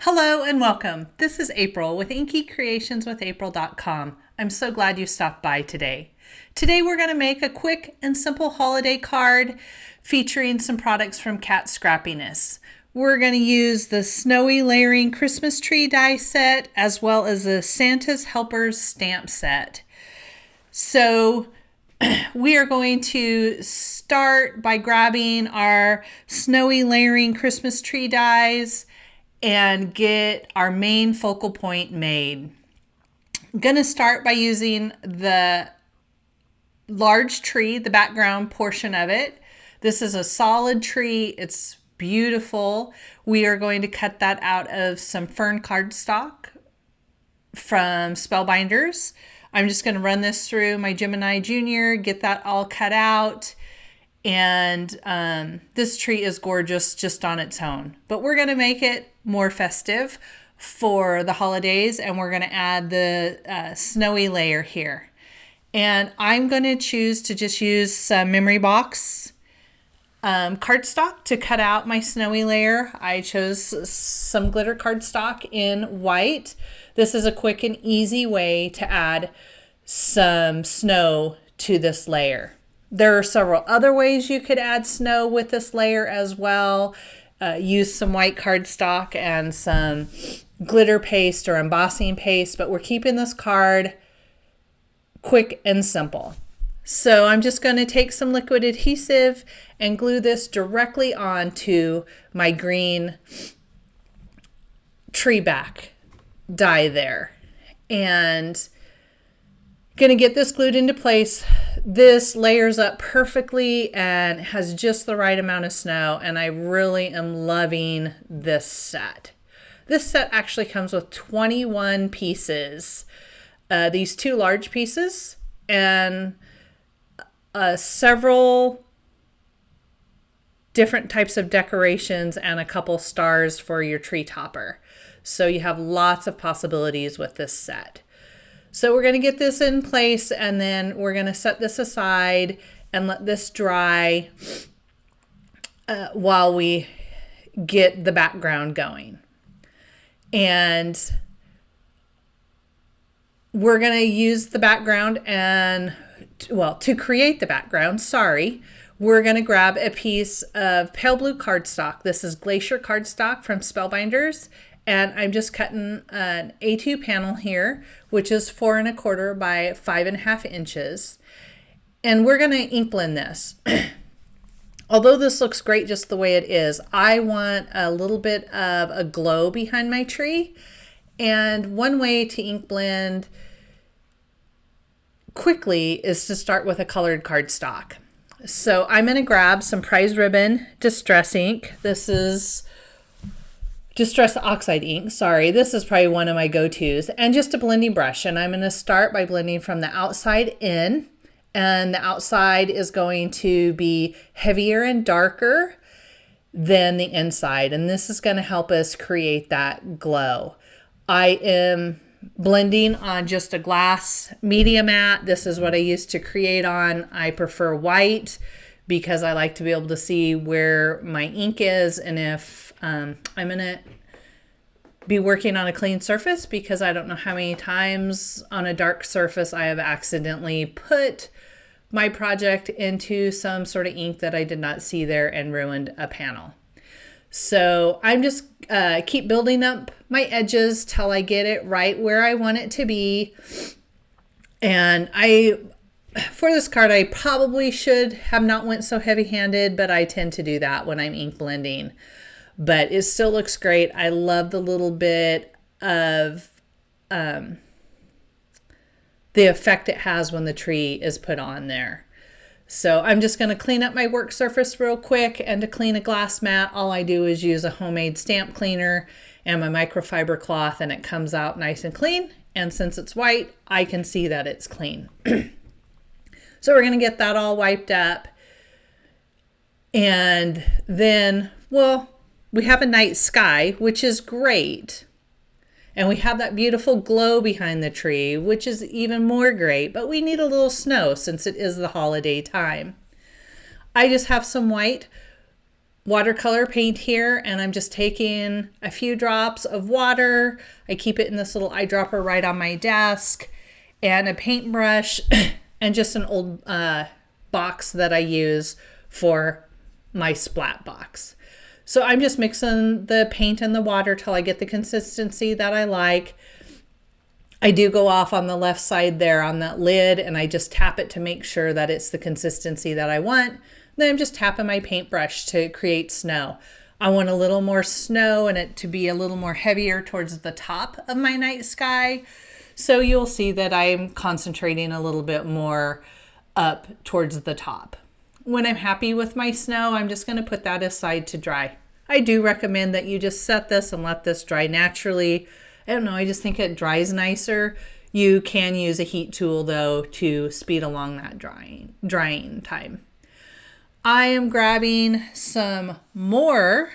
Hello and welcome. This is April with inkycreationswithapril.com. I'm so glad you stopped by today. Today we're going to make a quick and simple holiday card featuring some products from Kat Scrappiness. We're going to use the Snowy Layering Christmas Tree die set as well as the Santa's Helpers stamp set. So we are going to start by grabbing our Snowy Layering Christmas Tree dies and get our main focal point made. I'm going to start by using the large tree, the background portion of it. This is a solid tree. It's beautiful. We are going to cut that out of some Fern cardstock from Spellbinders. I'm just going to run this through my Gemini Junior, get that all cut out. And this tree is gorgeous just on its own. But we're going to make it more festive for the holidays, and we're going to add the snowy layer here. And I'm going to choose to just use some memory box cardstock to cut out my snowy layer. I chose some glitter cardstock in white. This is a quick and easy way to add some snow to this layer. There are several other ways you could add snow with this layer as well. Use some white cardstock and some glitter paste or embossing paste, but we're keeping this card quick and simple. So I'm just going to take some liquid adhesive and glue this directly onto my green tree back die there. And going to get this glued into place. This layers up perfectly and has just the right amount of snow, and I really am loving this set. This set actually comes with 21 pieces. These two large pieces and several different types of decorations and a couple stars for your tree topper. So you have lots of possibilities with this set. So we're going to get this in place, and then we're going to set this aside and let this dry while we get the background going. And we're going to use the background to create the background, we're going to grab a piece of pale blue cardstock. This is Glacier cardstock from Spellbinders. And I'm just cutting an A2 panel here, which is 4 1/4 by 5 1/2 inches. And we're going to ink blend this. Although this looks great just the way it is, I want a little bit of a glow behind my tree. And one way to ink blend quickly is to start with a colored cardstock. So I'm going to grab some Prize Ribbon Distress ink. This is Distress Oxide ink, This is probably one of my go-tos. And just a blending brush. And I'm going to start by blending from the outside in. And the outside is going to be heavier and darker than the inside. And this is going to help us create that glow. I am blending on just a glass media mat. This is what I used to create on. I prefer white because I like to be able to see where my ink is, and if I'm going to be working on a clean surface, because I don't know how many times on a dark surface I have accidentally put my project into some sort of ink that I did not see there and ruined a panel. So I'm just keep building up my edges till I get it right where I want it to be. And for this card, I probably should have not went so heavy-handed, but I tend to do that when I'm ink blending. But it still looks great. I love the little bit of the effect it has when the tree is put on there. So I'm just going to clean up my work surface real quick. And to clean a glass mat, all I do is use a homemade stamp cleaner and my microfiber cloth, and it comes out nice and clean. And since it's white, I can see that it's clean. So we're going to get that all wiped up. And then, we have a night sky, which is great. And we have that beautiful glow behind the tree, which is even more great. But we need a little snow since it is the holiday time. I just have some white watercolor paint here, and I'm just taking a few drops of water. I keep it in this little eyedropper right on my desk, and a paintbrush and just an old box that I use for my splat box. So I'm just mixing the paint and the water till I get the consistency that I like. I do go off on the left side there on that lid, and I just tap it to make sure that it's the consistency that I want. Then I'm just tapping my paintbrush to create snow. I want a little more snow and it to be a little more heavier towards the top of my night sky. So you'll see that I'm concentrating a little bit more up towards the top. When I'm happy with my snow, I'm just going to put that aside to dry. I do recommend that you just set this and let this dry naturally. I don't know, I just think it dries nicer. You can use a heat tool though to speed along that drying time. I am grabbing some more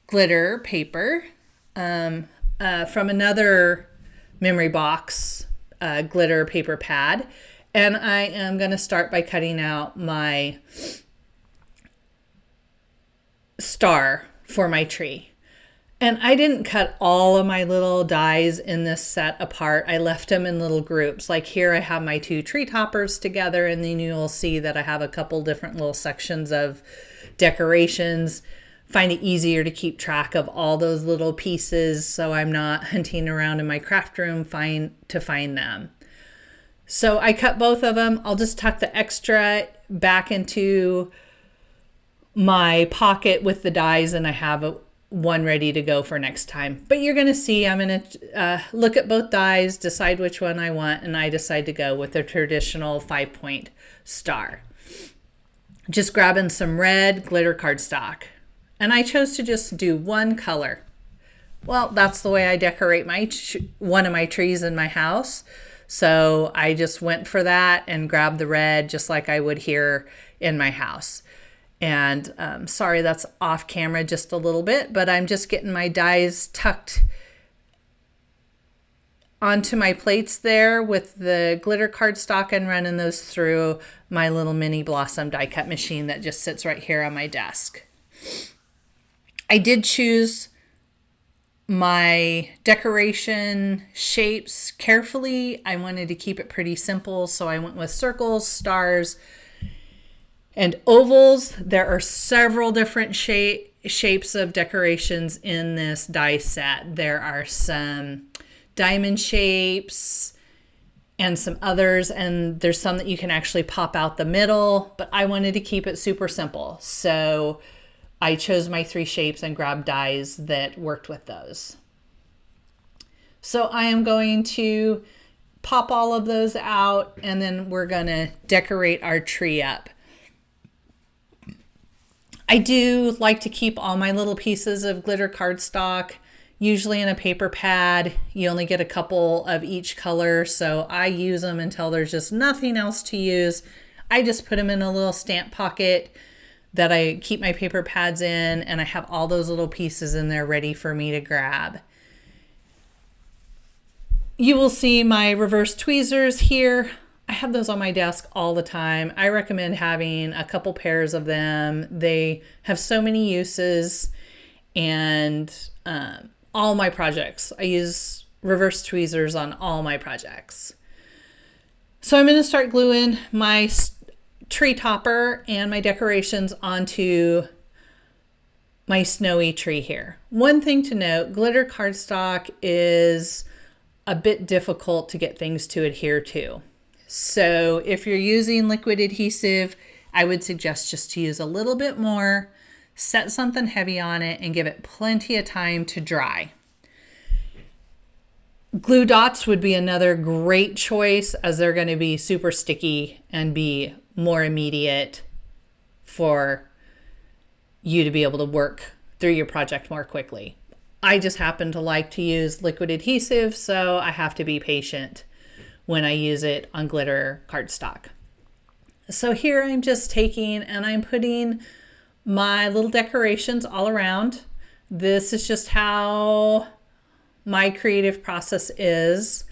glitter paper from another memory box glitter paper pad, and I am going to start by cutting out my star for my tree. And I didn't cut all of my little dies in this set apart. I left them in little groups. Like here I have my two tree toppers together, and then you'll see that I have a couple different little sections of decorations. Find it easier to keep track of all those little pieces so I'm not hunting around in my craft room to find them. So I cut both of them. I'll just tuck the extra back into my pocket with the dies, and I have one ready to go for next time. But you're going to see I'm going to look at both dies, decide which one I want, and I decide to go with the traditional 5-point star. Just grabbing some red glitter cardstock. And I chose to just do one color. Well, that's the way I decorate one of my trees in my house. So I just went for that and grabbed the red just like I would here in my house. And sorry, that's off camera just a little bit, but I'm just getting my dies tucked onto my plates there with the glitter cardstock and running those through my little mini Blossom die cut machine that just sits right here on my desk. I did choose my decoration shapes carefully. I wanted to keep it pretty simple, so I went with circles, stars, and ovals. There are several different shapes of decorations in this die set. There are some diamond shapes and some others, and there's some that you can actually pop out the middle, but I wanted to keep it super simple. So I chose my 3 shapes and grabbed dies that worked with those. So I am going to pop all of those out, and then we're going to decorate our tree up. I do like to keep all my little pieces of glitter cardstock, usually in a paper pad. You only get a couple of each color, so I use them until there's just nothing else to use. I just put them in a little stamp pocket that I keep my paper pads in, and I have all those little pieces in there ready for me to grab. You will see my reverse tweezers here. I have those on my desk all the time. I recommend having a couple pairs of them. They have so many uses, and all my projects, I use reverse tweezers on all my projects. So I'm going to start gluing my tree topper and my decorations onto my snowy tree here. One thing to note, glitter cardstock is a bit difficult to get things to adhere to. So if you're using liquid adhesive, I would suggest just to use a little bit more, set something heavy on it, and give it plenty of time to dry. Glue dots would be another great choice, as they're going to be super sticky and be more immediate for you to be able to work through your project more quickly. I just happen to like to use liquid adhesive, so I have to be patient when I use it on glitter cardstock. So here I'm just taking and I'm putting my little decorations all around. This is just how my creative process is.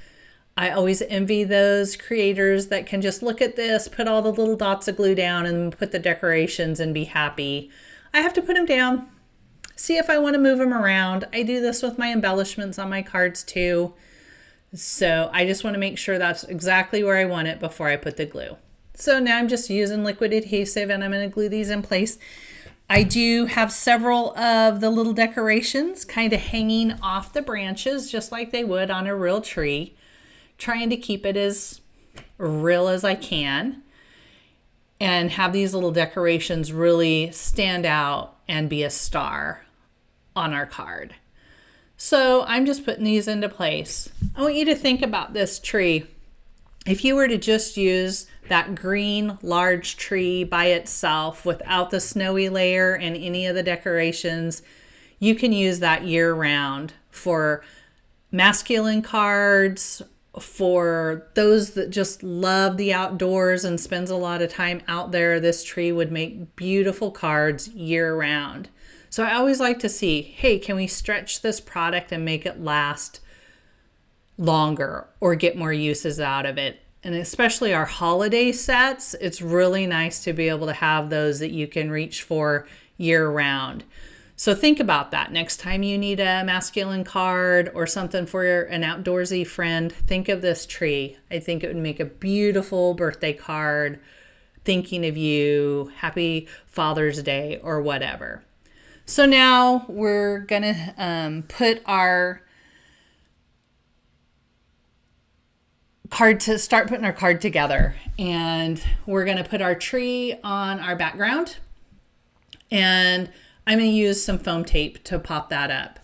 I always envy those creators that can just look at this, put all the little dots of glue down, and put the decorations and be happy. I have to put them down, see if I want to move them around. I do this with my embellishments on my cards too. So I just want to make sure that's exactly where I want it before I put the glue. So now I'm just using liquid adhesive and I'm going to glue these in place. I do have several of the little decorations kind of hanging off the branches just like they would on a real tree, trying to keep it as real as I can and have these little decorations really stand out and be a star on our card. So I'm just putting these into place. I want you to think about this tree. If you were to just use that green large tree by itself without the snowy layer and any of the decorations, you can use that year round for masculine cards, for those that just love the outdoors and spends a lot of time out there. This tree would make beautiful cards year round. So I always like to see, hey, can we stretch this product and make it last longer or get more uses out of it? And especially our holiday sets, it's really nice to be able to have those that you can reach for year round. So think about that. Next time you need a masculine card or something for an outdoorsy friend, think of this tree. I think it would make a beautiful birthday card, thinking of you, happy Father's Day or whatever. So now we're gonna put our start putting our card together, and we're going to put our tree on our background, and I'm going to use some foam tape to pop that up.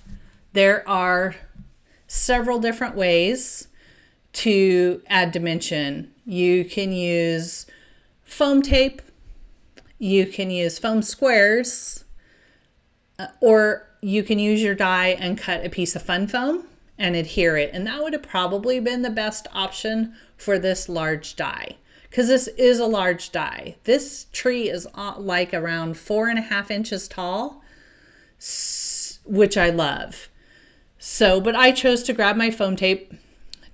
There are several different ways to add dimension. You can use foam tape, you can use foam squares, or you can use your die and cut a piece of fun foam and adhere it. And that would have probably been the best option for this large die, because this is a large die. This tree is like around 4.5 inches tall, which I love. So, but I chose to grab my foam tape.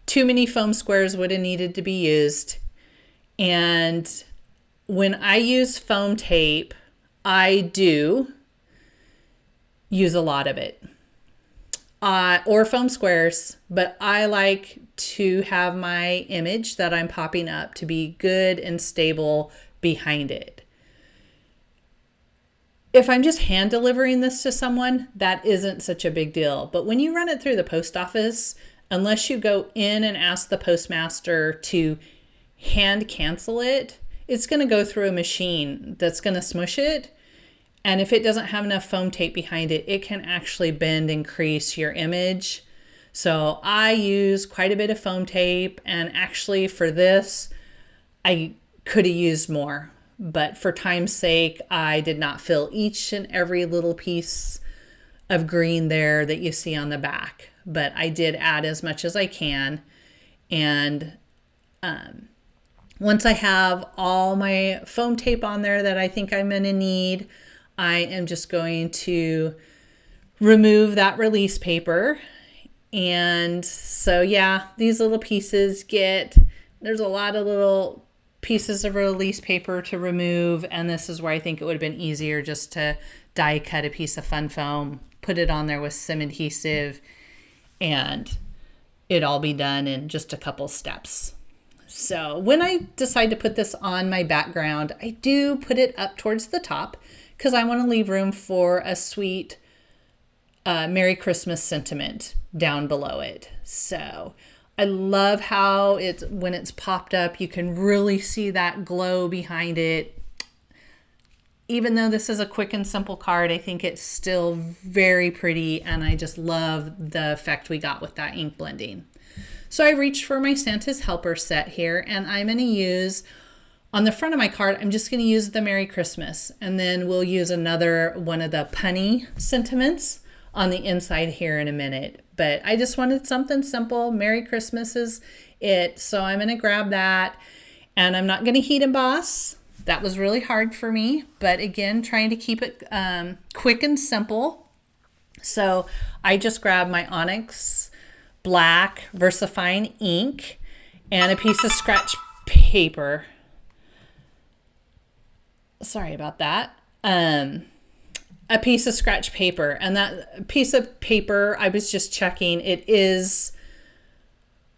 Too many foam squares would have needed to be used. And when I use foam tape, I do use a lot of it. Or foam squares, but I like to have my image that I'm popping up to be good and stable behind it. If I'm just hand delivering this to someone, that isn't such a big deal. But when you run it through the post office, unless you go in and ask the postmaster to hand cancel it, it's going to go through a machine that's going to smush it. And if it doesn't have enough foam tape behind it, it can actually bend and crease your image. So I use quite a bit of foam tape, and actually for this, I could have used more. But for time's sake, I did not fill each and every little piece of green there that you see on the back. But I did add as much as I can. And once I have all my foam tape on there that I think I'm going to need, I am just going to remove that release paper. And so, yeah, these little pieces there's a lot of little pieces of release paper to remove. And this is where I think it would have been easier just to die cut a piece of fun foam, put it on there with some adhesive, and it'd all be done in just a couple steps. So when I decide to put this on my background, I do put it up towards the top, because I want to leave room for a sweet Merry Christmas sentiment down below it. So I love how when it's popped up, you can really see that glow behind it. Even though this is a quick and simple card, I think it's still very pretty, and I just love the effect we got with that ink blending. So I reached for my Santa's Helper set here, and I'm going to use, on the front of my card, I'm just going to use the Merry Christmas, and then we'll use another one of the punny sentiments on the inside here in a minute. But I just wanted something simple. Merry Christmas is it. So I'm going to grab that, and I'm not going to heat emboss. That was really hard for me, but again, trying to keep it quick and simple. So I just grabbed my Onyx black VersaFine ink and a piece of scratch paper. Sorry about that. And a piece of scratch paper. And that piece of paper, I was just checking, it is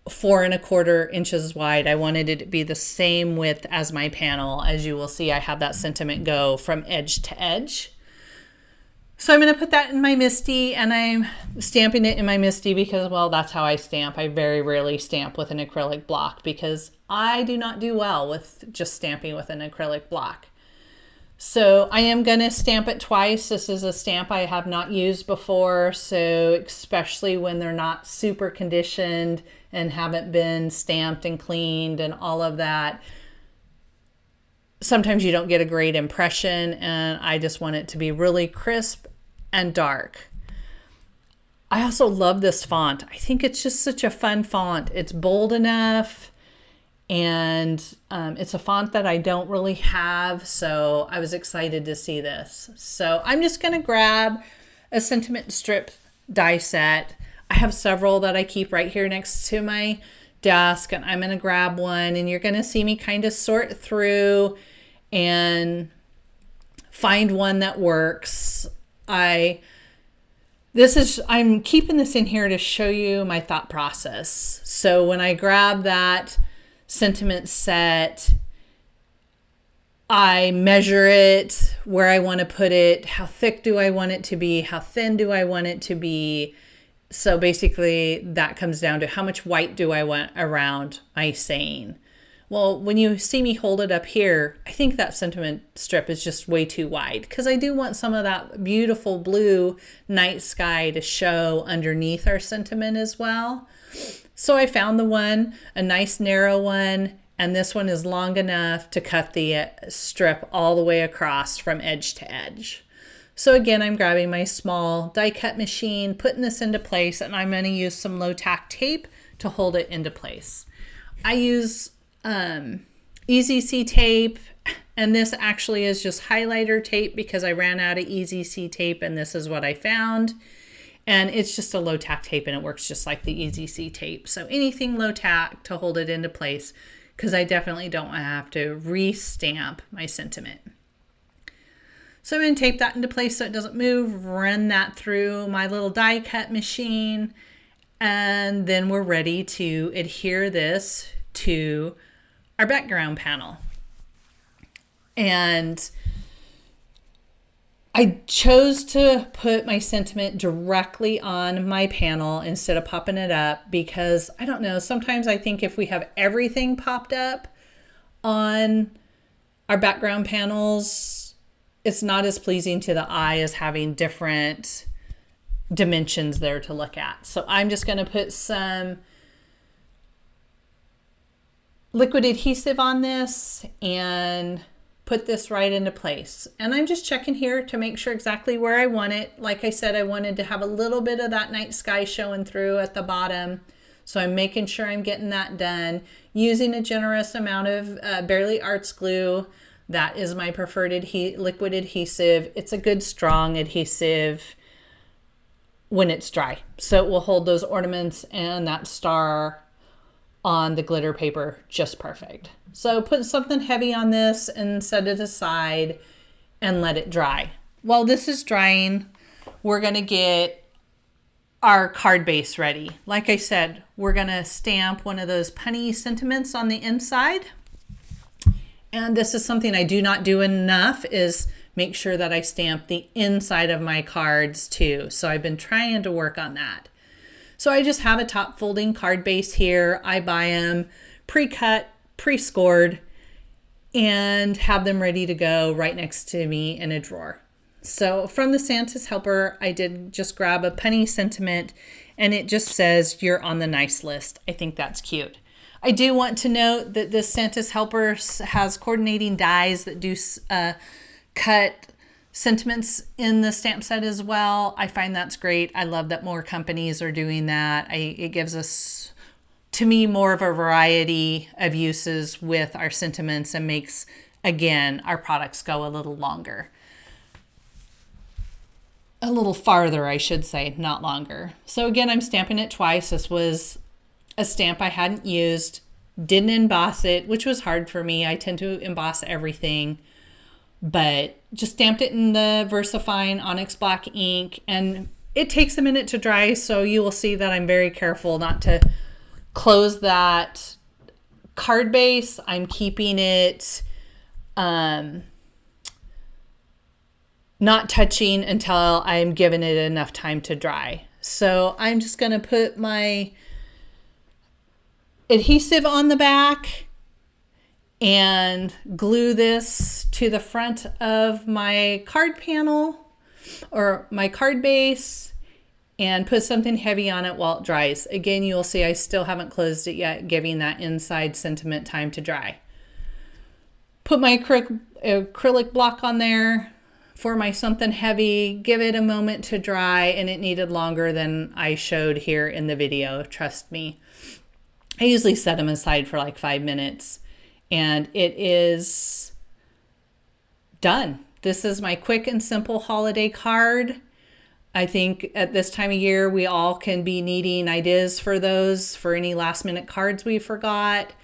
4¼ inches wide. I wanted it to be the same width as my panel. As you will see, I have that sentiment go from edge to edge. So I'm going to put that in my MISTI, and I'm stamping it in my MISTI because, well, that's how I stamp. I very rarely stamp with an acrylic block because I do not do well with just stamping with an acrylic block. So I am going to stamp it twice. This is a stamp I have not used before, so especially when they're not super conditioned and haven't been stamped and cleaned and all of that, sometimes you don't get a great impression, and I just want it to be really crisp and dark. I also love this font. I think it's just such a fun font. It's bold enough, and it's a font that I don't really have, so I was excited to see this. So I'm just going to grab a sentiment strip die set. I have several that I keep right here next to my desk, and I'm going to grab one, and you're going to see me kind of sort through and find one that works. I'm keeping this in here to show you my thought process. So when I grab that sentiment set, I measure it, where I want to put it, how thick do I want it to be, how thin do I want it to be. So basically that comes down to how much white do I want around my saying. Well, when you see me hold it up here, I think that sentiment strip is just way too wide because I do want some of that beautiful blue night sky to show underneath our sentiment as well. So I found a nice narrow one, and this one is long enough to cut the strip all the way across from edge to edge. So again, I'm grabbing my small die cut machine, putting this into place, and I'm going to use some low tack tape to hold it into place. I use Easy C tape, and this actually is just highlighter tape because I ran out of Easy C tape, and this is what I found. And it's just a low tack tape, and it works just like the Easy C tape. So anything low tack to hold it into place, because I definitely don't want to have to re-stamp my sentiment. So I'm going to tape that into place so it doesn't move, run that through my little die cut machine, and then we're ready to adhere this to our background panel. And I chose to put my sentiment directly on my panel instead of popping it up because, I don't know, sometimes I think if we have everything popped up on our background panels, it's not as pleasing to the eye as having different dimensions there to look at. So I'm just going to put some liquid adhesive on this and put this right into place. And I'm just checking here to make sure exactly where I want it. Like I said, I wanted to have a little bit of that night sky showing through at the bottom. So I'm making sure I'm getting that done using a generous amount of Barely Arts glue. That is my preferred liquid adhesive. It's a good strong adhesive when it's dry. So it will hold those ornaments and that star on the glitter paper just perfect. So put something heavy on this and set it aside and let it dry. While this is drying, we're going to get our card base ready. Like I said, we're going to stamp one of those punny sentiments on the inside. And this is something I do not do enough, is make sure that I stamp the inside of my cards too. So I've been trying to work on that. So I just have a top folding card base here. I buy them pre-cut, pre-scored, and have them ready to go right next to me in a drawer. So from the Santa's Helper, I did just grab a penny sentiment, and it just says, "You're on the nice list." I think that's cute. I do want to note that this Santa's Helper has coordinating dies that do cut sentiments in the stamp set as well. I find that's great. I love that more companies are doing that. It gives us, to me, more of a variety of uses with our sentiments and makes, again, our products go a little longer. A little farther, I should say, not longer. So again, I'm stamping it twice. This was a stamp I hadn't used, didn't emboss it, which was hard for me. I tend to emboss everything. but just stamped it in the VersaFine Onyx black ink, and it takes a minute to dry, so you will see that I'm very careful not to close that card base. I'm keeping it not touching until I'm giving it enough time to dry. So I'm just going to put my adhesive on the back and glue this to the front of my card panel or my card base and put something heavy on it while it dries. Again, you'll see I still haven't closed it yet, giving that inside sentiment time to dry. Put my acrylic block on there for my something heavy, give it a moment to dry, and it needed longer than I showed here in the video, trust me. I usually set them aside for like 5 minutes, and it is done. This is my quick and simple holiday card. I think at this time of year, we all can be needing ideas for those, for any last minute cards we forgot.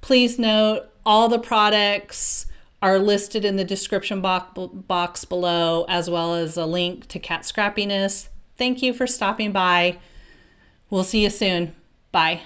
Please note, all the products are listed in the description box below, as well as a link to Kat Scrappiness. Thank you for stopping by. We'll see you soon. Bye.